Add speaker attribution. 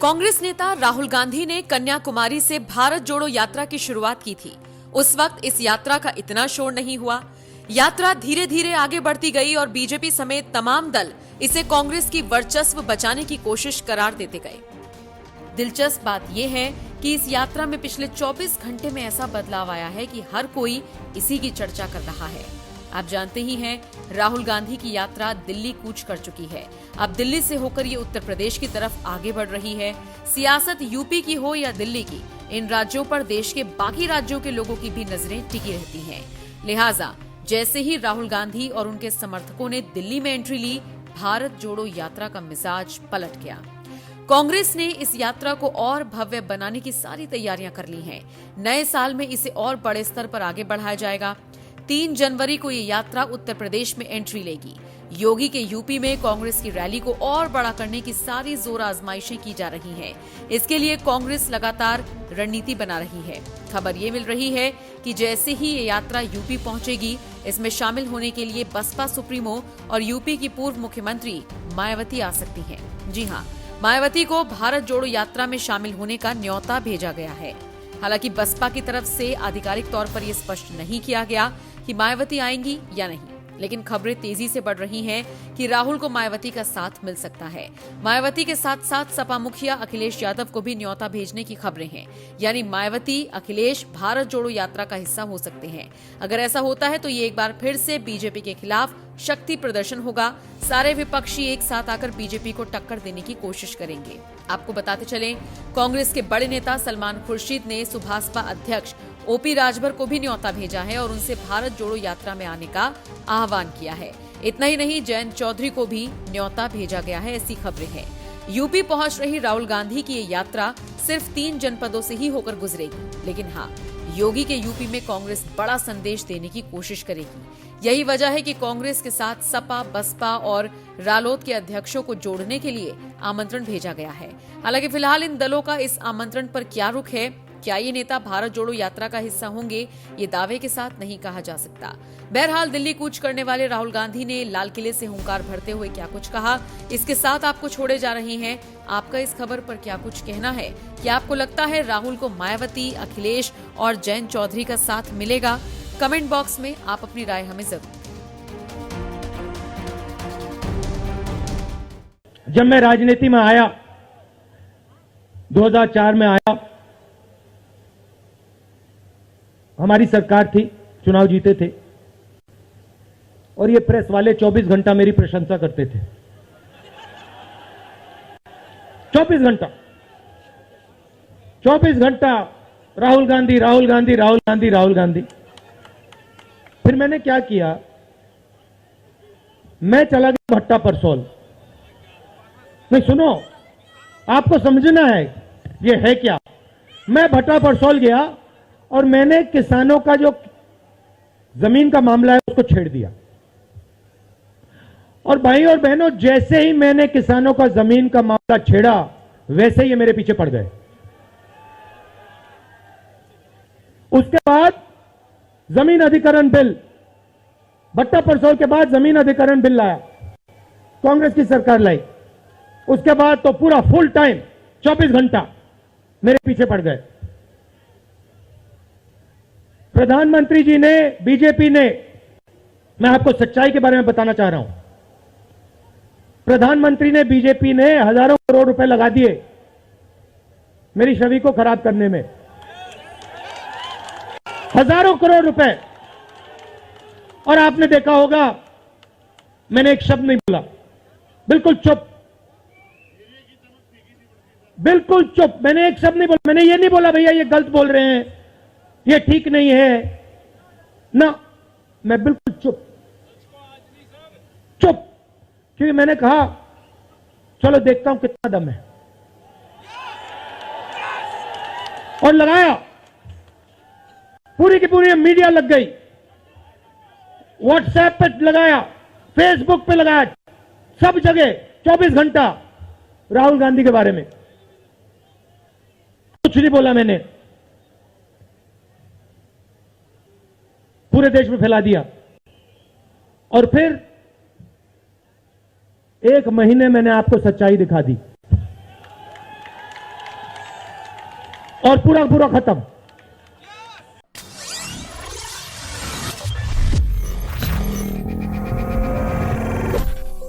Speaker 1: कांग्रेस नेता राहुल गांधी ने कन्याकुमारी से भारत जोड़ो यात्रा की शुरुआत की थी। उस वक्त इस यात्रा का इतना शोर नहीं हुआ। यात्रा धीरे धीरे आगे बढ़ती गई और बीजेपी समेत तमाम दल इसे कांग्रेस की वर्चस्व बचाने की कोशिश करार देते गए। दिलचस्प बात यह है कि इस यात्रा में पिछले 24 घंटे में ऐसा बदलाव आया है कि हर कोई इसी की चर्चा कर रहा है। आप जानते ही हैं, राहुल गांधी की यात्रा दिल्ली कूच कर चुकी है। अब दिल्ली से होकर ये उत्तर प्रदेश की तरफ आगे बढ़ रही है। सियासत यूपी की हो या दिल्ली की, इन राज्यों पर देश के बाकी राज्यों के लोगों की भी नजरें टिकी रहती हैं। लिहाजा जैसे ही राहुल गांधी और उनके समर्थकों ने दिल्ली में एंट्री ली, भारत जोड़ो यात्रा का मिजाज पलट गया। कांग्रेस ने इस यात्रा को और भव्य बनाने की सारी तैयारियां कर ली हैं। नए साल में इसे और बड़े स्तर पर आगे बढ़ाया जाएगा। 3 जनवरी को ये यात्रा उत्तर प्रदेश में एंट्री लेगी। योगी के यूपी में कांग्रेस की रैली को और बड़ा करने की सारी जोर आजमाइशें की जा रही हैं। इसके लिए कांग्रेस लगातार रणनीति बना रही है। खबर ये मिल रही है कि जैसे ही ये यात्रा यूपी पहुंचेगी, इसमें शामिल होने के लिए बसपा सुप्रीमो और यूपी की पूर्व मुख्यमंत्री मायावती आ सकती हैं। जी हां, मायावती को भारत जोड़ो यात्रा में शामिल होने का न्योता भेजा गया है। हालांकि बसपा की तरफ से आधिकारिक तौर पर यह स्पष्ट नहीं किया गया कि मायावती आएंगी या नहीं, लेकिन खबरें तेजी से बढ़ रही हैं कि राहुल को मायावती का साथ मिल सकता है। मायावती के साथ साथ सपा मुखिया अखिलेश यादव को भी न्योता भेजने की खबरें हैं। यानी मायावती, अखिलेश भारत जोड़ो यात्रा का हिस्सा हो सकते हैं। अगर ऐसा होता है तो ये एक बार फिर से बीजेपी के खिलाफ शक्ति प्रदर्शन होगा। सारे विपक्षी एक साथ आकर बीजेपी को टक्कर देने की कोशिश करेंगे। आपको बताते चलें, कांग्रेस के बड़े नेता सलमान खुर्शीद ने सुभाषपा अध्यक्ष ओपी राजभर को भी न्योता भेजा है और उनसे भारत जोड़ो यात्रा में आने का आह्वान किया है। इतना ही नहीं, जयंत चौधरी को भी न्योता भेजा गया है, ऐसी खबरें हैं। यूपी पहुंच रही राहुल गांधी की ये यात्रा सिर्फ 3 जनपदों से ही होकर गुजरेगी, लेकिन हाँ, योगी के यूपी में कांग्रेस बड़ा संदेश देने की कोशिश करेगी। यही वजह है कि कांग्रेस के साथ सपा, बसपा और रालोद के अध्यक्षों को जोड़ने के लिए आमंत्रण भेजा गया है। हालांकि फिलहाल इन दलों का इस आमंत्रण पर क्या रुख है, क्या ये नेता भारत जोड़ो यात्रा का हिस्सा होंगे, ये दावे के साथ नहीं कहा जा सकता। बहरहाल दिल्ली कूच करने वाले राहुल गांधी ने लाल किले से हुंकार भरते हुए क्या कुछ कहा, इसके साथ आपको छोड़े जा रहे हैं। आपका इस खबर पर क्या कुछ कहना है? क्या आपको लगता है राहुल को मायावती, अखिलेश और जयंत चौधरी का साथ मिलेगा? कमेंट बॉक्स में आप अपनी राय हमें जरूर।
Speaker 2: जब मैं राजनीति में आया, 2004 में आया, हमारी सरकार थी, चुनाव जीते थे और ये प्रेस वाले 24 घंटा मेरी प्रशंसा करते थे। 24 घंटा 24 घंटा राहुल गांधी, राहुल गांधी, राहुल गांधी, राहुल गांधी। फिर मैंने क्या किया, मैं चला गया भट्टा परसोल। नहीं, सुनो, आपको समझना है ये है क्या। मैं भट्टा परसोल गया और मैंने किसानों का जो जमीन का मामला है उसको छेड़ दिया। और भाई और बहनों, जैसे ही मैंने किसानों का जमीन का मामला छेड़ा, वैसे ही ये मेरे पीछे पड़ गए। उसके बाद जमीन अधिग्रहण बिल, भट्टा परसोल के बाद जमीन अधिग्रहण बिल लाया, कांग्रेस की सरकार लाई। उसके बाद तो पूरा फुल टाइम 24 घंटा मेरे पीछे पड़ गए। प्रधानमंत्री जी ने, बीजेपी ने, मैं आपको सच्चाई के बारे में बताना चाह रहा हूं, प्रधानमंत्री ने, बीजेपी ने हजारों करोड़ रुपए लगा दिए मेरी छवि को खराब करने में। हजारों करोड़ रुपए। और आपने देखा होगा, मैंने एक शब्द नहीं बोला, बिल्कुल चुप, बिल्कुल चुप। मैंने एक शब्द नहीं बोला। मैंने ये नहीं बोला भैया ये गलत बोल रहे हैं, ये ठीक नहीं है ना, मैं बिल्कुल चुप, चुप। क्योंकि मैंने कहा चलो देखता हूं कितना दम है, और लगाया। पूरी की पूरी मीडिया लग गई, व्हाट्सएप पे लगाया, फेसबुक पे लगाया, सब जगह 24 घंटा राहुल गांधी के बारे में। कुछ नहीं बोला मैंने, पूरे देश में फैला दिया। और फिर 1 महीने मैंने आपको सच्चाई दिखा दी। और पूरा पूरा खत्म।